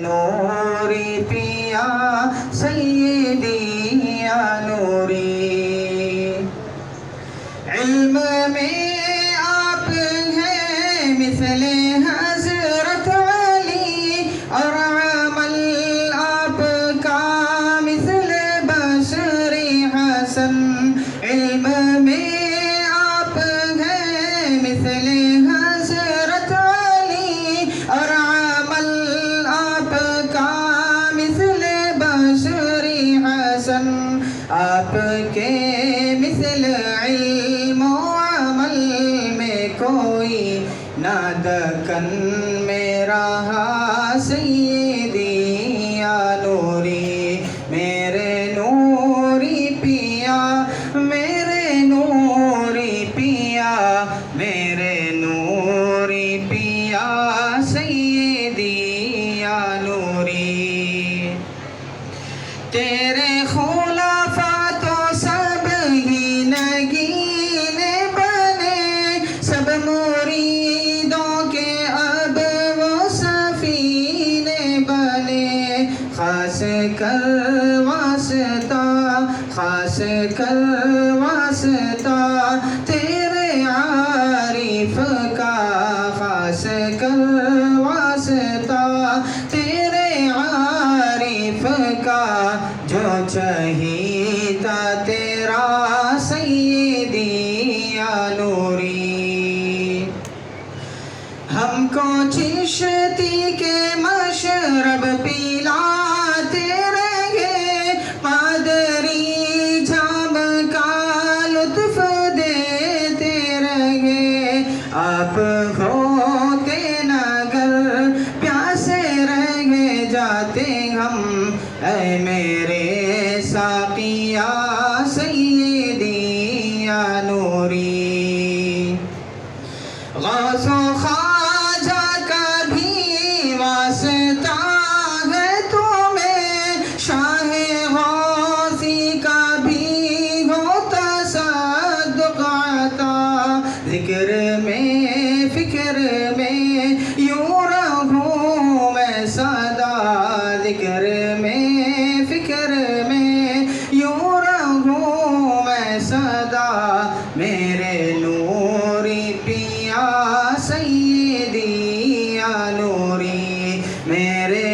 نوری پیا سیدی یا نوری علم میں آپ ہیں مثل حضرت علی اور عمل آپ کا مثل بشر حسن علم میں آپ ہیں مثل حضرت علی اور عمل آپ کا مثل بشر حسن آپ کے مثل علم و عمل میں کوئی نہ دکن میں رہا سیدی یا نوری میرے نوری پیا میرے نوری پیا میرے نوری پیا سیدی یا نوری تیرے خلفاء تو سب ہی نگینے بنے سب مریدوں کے اب وہ سفینے بنے خاص کر واسطہ تیرے عارف کا خاص کر واسطہ تیرے عارف کا جو چہیتا تیرا سیدی یا نوری ہم کو چشتی کے مشرب پلاتے رہے قادری جام کا لطف دیتے رہے آپ ہوتے نگر پیاسے رہ جاتے ہم اے میرے ساقی یا سیدی یا نوری غوث و خواجہ کا بھی واسطہ ہے تمہیں شاہ غوثی کا بھی ہو تصدق عطا ذکر میں فکر میں یوں رہوں میں سدا ذکر میں فکر میں یوں رہوں میں سدا میرے نوری پیا سیدی یا نوری میرے